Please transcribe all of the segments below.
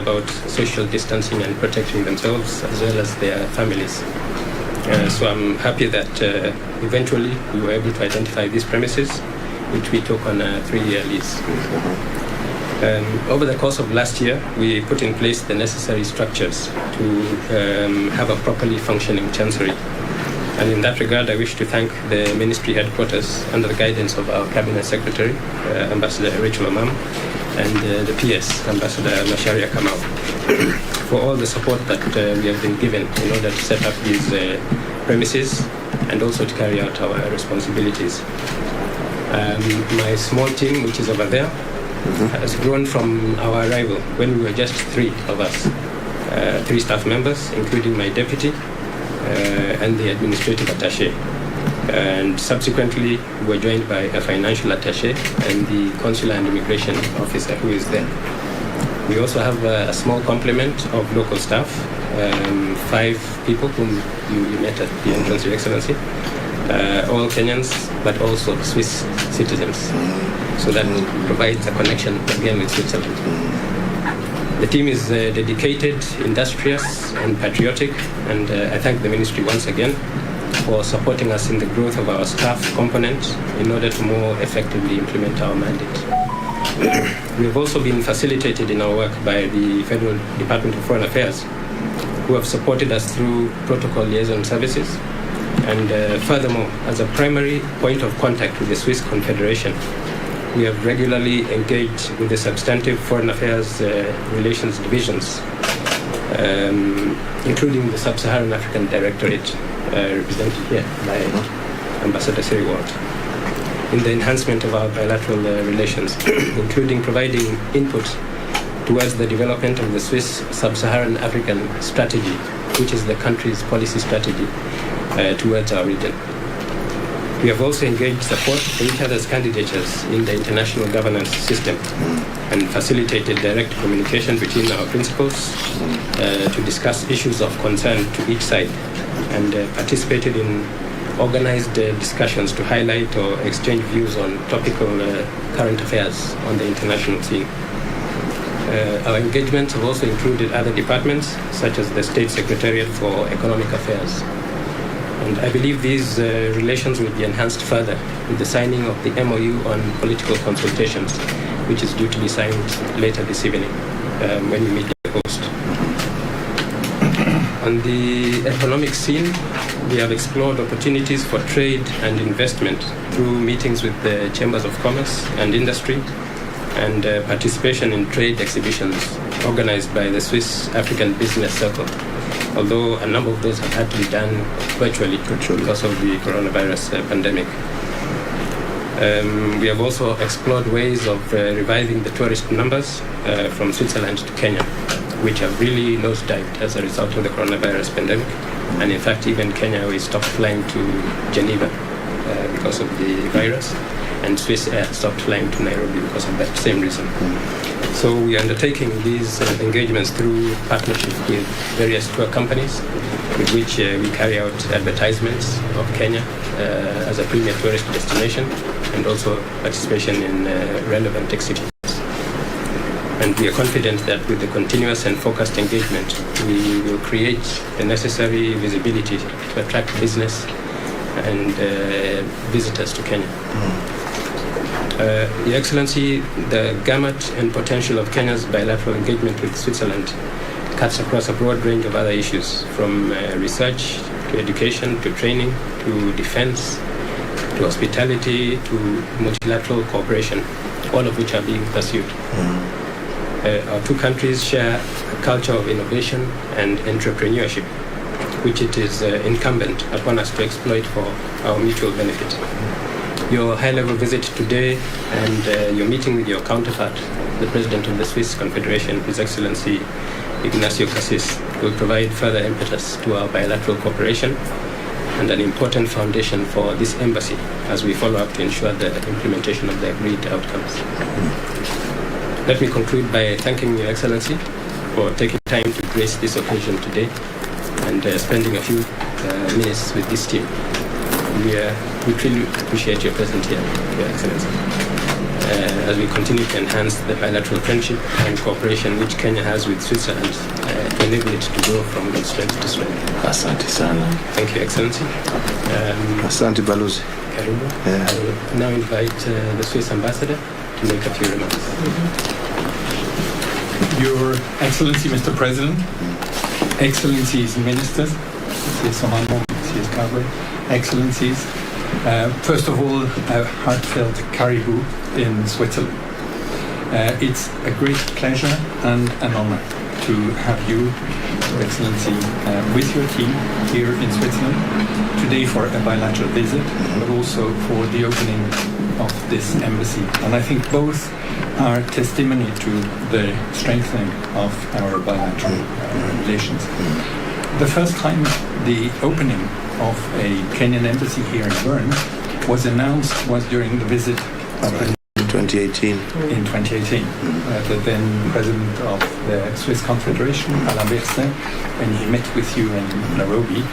about social distancing and protecting themselves as well as their families. So I'm happy that eventually we were able to identify these premises, which we took on a 3-year lease. Over the course of last year, we put in place the necessary structures to have a properly functioning chancery. And in that regard, I wish to thank the ministry headquarters under the guidance of our cabinet secretary, Ambassador Rachel Omam, and the PS, Ambassador Masharia Kamau, for all the support that we have been given in order to set up these premises and also to carry out our responsibilities. My small team, which is over there, has grown from our arrival when we were just 3 of us, 3 staff members, including my deputy and the administrative attaché. And subsequently, we were joined by a financial attaché and the consular and immigration officer who is there. We also have a small complement of local staff, 5 people whom you met at the entrance, Your Excellency, all Kenyans, but also Swiss citizens. So that provides a connection again with Switzerland. The team is dedicated, industrious, and patriotic, and I thank the ministry once again for supporting us in the growth of our staff component in order to more effectively implement our mandate. We have also been facilitated in our work by the Federal Department of Foreign Affairs, who have supported us through protocol liaison services, and furthermore, as a primary point of contact with the Swiss Confederation, we have regularly engaged with the substantive foreign affairs relations divisions, including the Sub-Saharan African Directorate, represented here by Ambassador Siriwalt, in the enhancement of our bilateral relations, including providing input towards the development of the Swiss Sub-Saharan African strategy, which is the country's policy strategy towards our region. We have also engaged support for each other's candidatures in the international governance system and facilitated direct communication between our principals to discuss issues of concern to each side, and participated in organized discussions to highlight or exchange views on topical current affairs on the international scene. Our engagements have also included other departments, such as the State Secretariat for Economic Affairs. And I believe these relations will be enhanced further with the signing of the MOU on political consultations, which is due to be signed later this evening when we meet the host. On the economic scene, we have explored opportunities for trade and investment through meetings with the Chambers of Commerce and Industry and participation in trade exhibitions organized by the Swiss African Business Circle, although a number of those have had to be done virtually because of the coronavirus pandemic. We have also explored ways of reviving the tourist numbers from Switzerland to Kenya, which have really nosedived as a result of the coronavirus pandemic. And in fact, even Kenya, we stopped flying to Geneva because of the virus, and Swiss Air stopped flying to Nairobi because of that same reason. So we are undertaking these engagements through partnership with various tour companies with which we carry out advertisements of Kenya as a premier tourist destination, and also participation in relevant exhibitions. And we are confident that with the continuous and focused engagement, we will create the necessary visibility to attract business and visitors to Kenya. Your Excellency, the gamut and potential of Kenya's bilateral engagement with Switzerland cuts across a broad range of other issues, from research to education to training to defense to hospitality to multilateral cooperation, all of which are being pursued. Our two countries share a culture of innovation and entrepreneurship, which it is incumbent upon us to exploit for our mutual benefit. Your high-level visit today and your meeting with your counterpart, the President of the Swiss Confederation, His Excellency Ignacio Cassis, will provide further impetus to our bilateral cooperation and an important foundation for this embassy as we follow up to ensure the implementation of the agreed outcomes. Let me conclude by thanking Your Excellency for taking time to grace this occasion today and spending a few minutes with this team. We truly appreciate your presence here, Your Excellency. as we continue to enhance the bilateral friendship and cooperation which Kenya has with Switzerland to enable it to go from strength to strength. Asante sana. Thank you, Excellency. Asante Balozi. Karibu. Yeah. I will now invite the Swiss ambassador to make a few remarks. Your Excellency, Mr. President, Excellencies Ministers, Excellencies, first of all, a heartfelt karibu in Switzerland. It's a great pleasure and an honor to have you, Your Excellency, with your team here in Switzerland today for a bilateral visit, but also for the opening of this embassy. And I think both are testimony to the strengthening of our bilateral relations. The first time the opening of a Kenyan embassy here in Bern was announced was during the visit of 2018. In 2018. The then president of the Swiss Confederation, Alain Berset, when he met with you in Nairobi.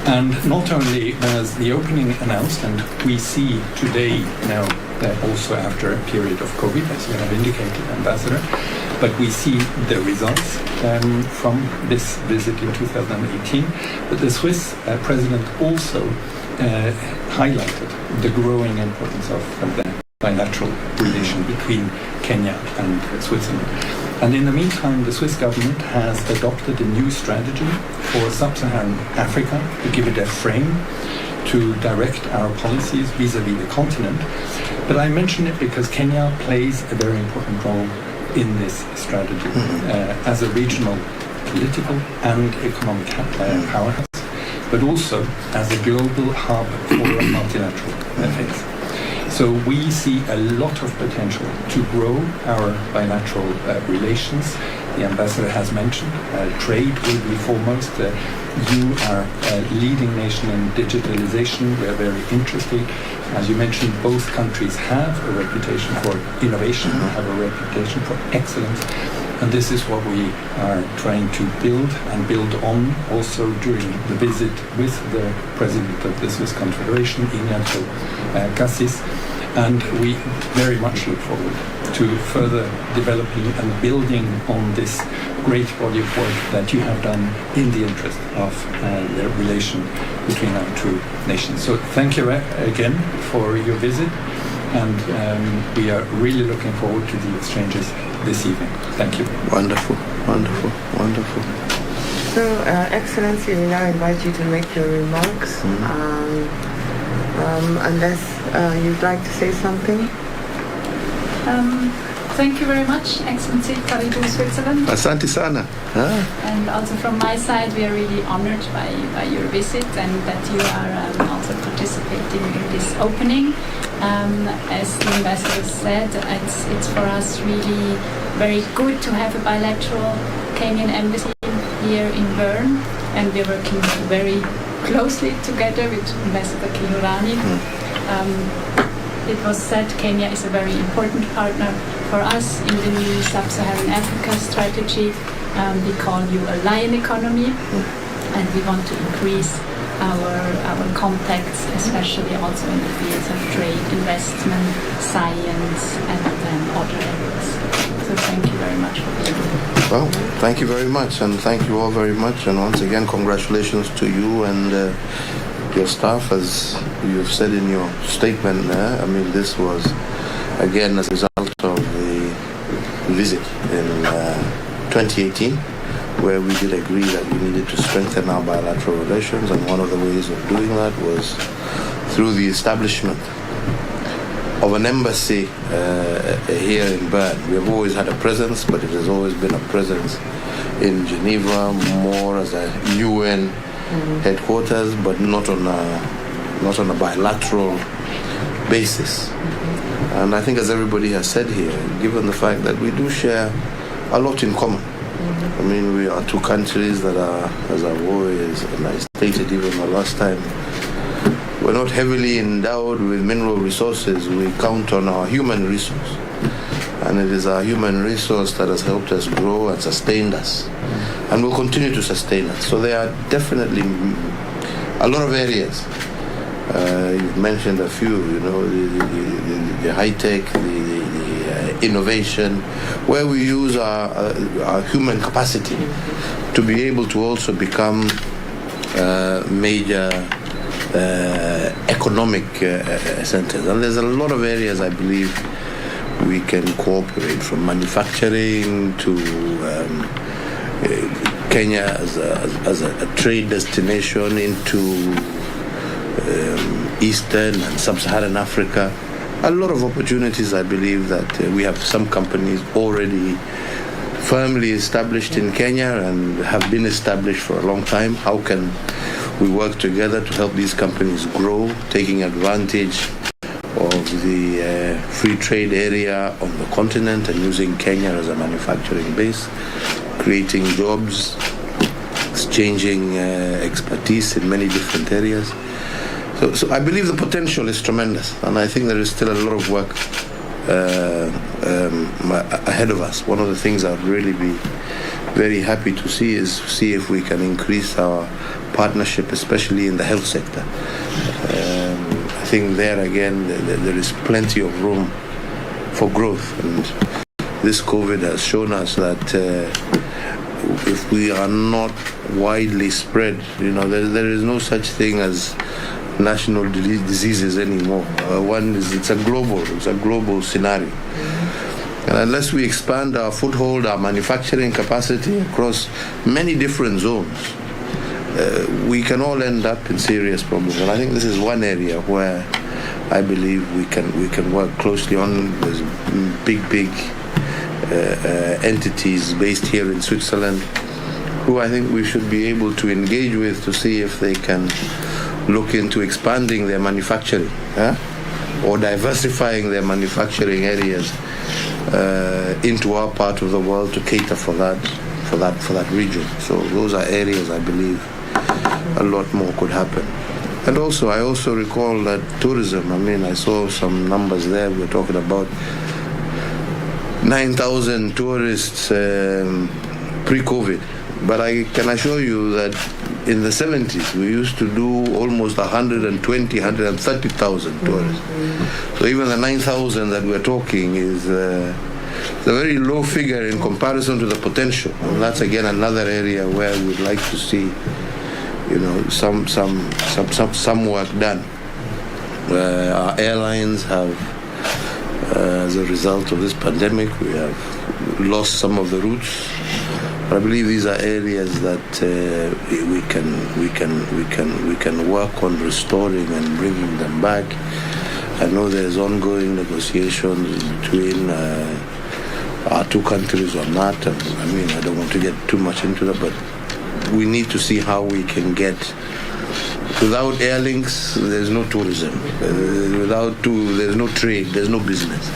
And not only was the opening announced, and we see today now that also after a period of COVID, as you have indicated, Ambassador, but we see the results from this visit in 2018. But the Swiss president also highlighted the growing importance of the bilateral relation between Kenya and Switzerland. And in the meantime, the Swiss government has adopted a new strategy for sub-Saharan Africa to give it a frame to direct our policies vis-à-vis the continent. But I mention it because Kenya plays a very important role in this strategy as a regional political and economic powerhouse, but also as a global hub for multilateral affairs. So we see a lot of potential to grow our bilateral relations. The ambassador has mentioned trade will be foremost. You are a leading nation in digitalization. We are very interested. As you mentioned, both countries have a reputation for innovation, have a reputation for excellence. And this is what we are trying to build and build on also during the visit with the president of the Swiss Confederation, Ignacio Cassis. And we very much look forward to further developing and building on this great body of work that you have done in the interest of the relation between our two nations. So thank you again for your visit, and we are really looking forward to the exchanges this evening. Thank you. Wonderful, wonderful, wonderful. So, Excellency, we now invite you to make your remarks. Unless you'd like to say something. Thank you very much, Excellency, Karibu, Switzerland. Asante sana. And also from my side, we are really honored by your visit and that you are also participating in this opening. As the ambassador said, it's for us really very good to have a bilateral Kenyan embassy here in Bern, and we're working very closely together with Ambassador Kihurani. It was said Kenya is a very important partner for us in the new Sub-Saharan Africa strategy. We call you a lion economy, and we want to increase our contacts, especially also in the fields of trade, investment, science, and other areas. So thank you very much for being here. Well, thank you very much, and thank you all very much. And once again, congratulations to you and your staff, as you've said in your statement there. I mean, this was, again, as a result of the visit in 2018, where we did agree that we needed to strengthen our bilateral relations, and one of the ways of doing that was through the establishment of an embassy here in Bern. We have always had a presence, but it has always been a presence in Geneva, more as a UN headquarters, but not on a bilateral basis. And I think, as everybody has said here, given the fact that we do share a lot in common. I mean, we are two countries that are, as I've always, and I stated even the last time, we're not heavily endowed with mineral resources. We count on our human resource. And it is our human resource that has helped us grow and sustained us, and will continue to sustain us. So there are definitely a lot of areas You've mentioned a few, the high-tech, the innovation, where we use our human capacity to be able to also become major economic centers. And there's a lot of areas I believe we can cooperate, from manufacturing to Kenya as a trade destination into Eastern and Sub-Saharan Africa. A lot of opportunities. I believe that we have some companies already firmly established in Kenya and have been established for a long time. How can we work together to help these companies grow, taking advantage of the free trade area on the continent and using Kenya as a manufacturing base, creating jobs, exchanging expertise in many different areas. So I believe the potential is tremendous, and I think there is still a lot of work ahead of us. One of the things I'd really be very happy to see if we can increase our partnership, especially in the health sector. I think there again there is plenty of room for growth, and this COVID has shown us that if we are not widely spread, there is no such thing as national diseases anymore. It's a global scenario. And unless we expand our foothold, our manufacturing capacity across many different zones, we can all end up in serious problems. And I think this is one area where I believe we can work closely on. There's big entities based here in Switzerland who I think we should be able to engage with to see if they can look into expanding their manufacturing, or diversifying their manufacturing areas into our part of the world to cater for that region. So those are areas I believe a lot more could happen. And also, I also recall that tourism. I saw some numbers there. We're talking about 9,000 tourists pre-COVID. But I can assure you that in the 70s, we used to do almost 130,000 tourists. So even the 9,000 that we're talking is a very low figure in comparison to the potential. And that's again another area where we'd like to see, some work done. Our airlines have, as a result of this pandemic, we have lost some of the routes. I believe these are areas that we can work on restoring and bringing them back. I know there's ongoing negotiations between our two countries on that. I don't want to get too much into that, but we need to see how we can get. Without air links, there's no tourism. There's no trade. There's no business.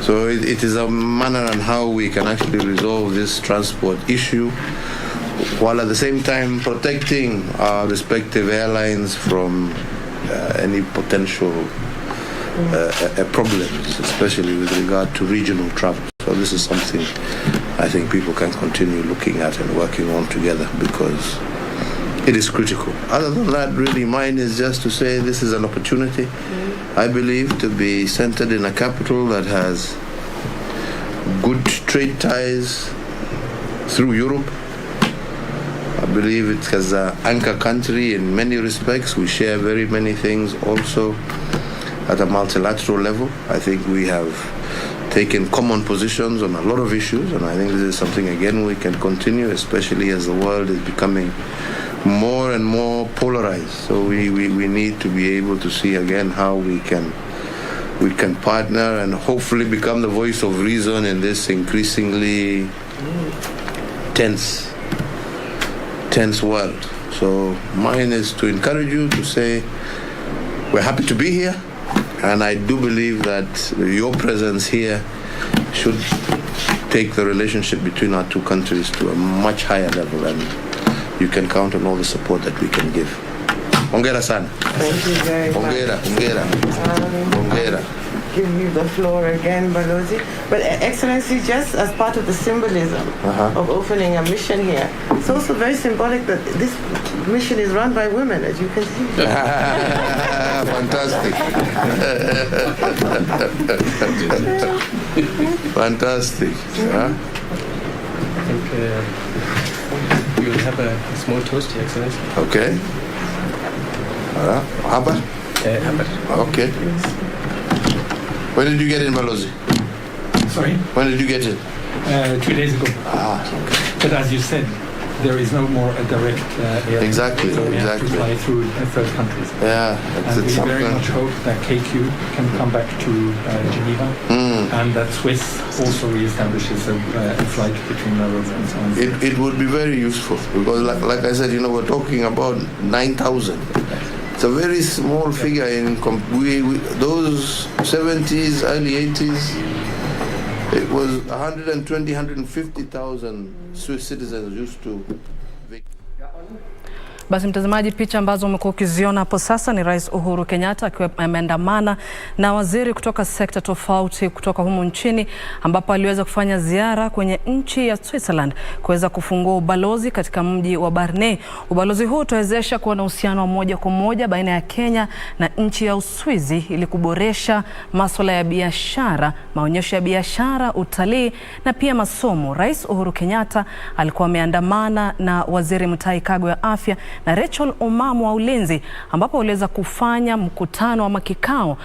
So it is a manner on how we can actually resolve this transport issue, while at the same time protecting our respective airlines from any potential problems, especially with regard to regional travel. So this is something I think people can continue looking at and working on together, because it is critical. Other than that, really, mine is just to say this is an opportunity, I believe, to be centered in a capital that has good trade ties through Europe. I believe it has an anchor country in many respects. We share very many things also at a multilateral level. I think we have taken common positions on a lot of issues, and I think this is something, again, we can continue, especially as the world is becoming more and more polarized. So we need to be able to see again how we can partner and hopefully become the voice of reason in this increasingly tense world. So mine is to encourage you to say we're happy to be here, and I do believe that your presence here should take the relationship between our two countries to a much higher level, and you can count on all the support that we can give. Hongera sana. Thank you very much. Hongera. give you the floor again, Balozi. But Excellency, just as part of the symbolism of opening a mission here, it's also very symbolic that this mission is run by women, as you can see. Fantastic. Fantastic. I think we will have a small toast, Your Excellency. Okay. Haber? Haber. Okay. When did you get in, Balozi? Sorry? When did you get in? 2 days ago. Okay. But as you said, there is no more a direct air. Exactly, So we have exactly. to fly through third countries. Yeah, And we something. very much hope that KQ can come back to Geneva and that Swiss also reestablishes a flight between Nairobi and so on. It would be very useful because, like I said, we're talking about 9,000. It's a very small figure in those 70s, early 80s. It was 120, 150,000 Swiss citizens used to. Basi mtazamaji, picha ambazo umekuwa ukiziona hapo sasa ni Rais Uhuru Kenyatta akiwa ameandamana na waziri kutoka sekta tofauti kutoka humu nchini, ambapo aliweza kufanya ziara kwenye nchi ya Switzerland kuweza kufungua ubalozi katika mji wa Bern. Ubalozi huu utawezesha kuwa na uhusiano wa moja kwa moja baina ya Kenya na nchi ya Uswizi ili kuboresha masuala ya biashara, maonyesho ya biashara, utalii na pia masomo. Rais Uhuru Kenyatta alikuwa ameandamana na Waziri Mutahi Kagwe wa afya na Rachel Omamu wa ulinzi, ambapo waliweza kufanya mkutano ama kikao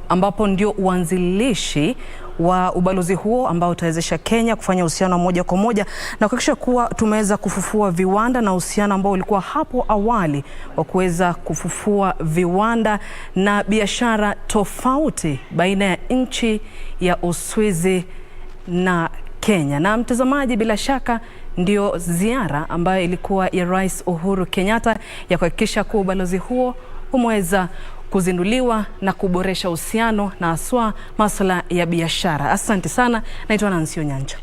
ambapo ndio uanzilishi wa ubalozi huo ambao utawezesha Kenya kufanya uhusiano moja kwa moja na kuhakikisha kuwa tumeweza kufufua viwanda na uhusiano ambao ulikuwa hapo awali wa kuweza kufufua viwanda na biashara tofauti baina ya nchi ya Uswizi na Kenya. Na mtazamaji, bila shaka ndio ziara ambayo ilikuwa ya Rais Uhuru Kenyatta ya kuhakikisha kuwa ubalozi huo umeweza kuzinduliwa na kuboresha uhusiano na haswa masuala ya biashara. Asante sana, naitwa Nancy Onyanja.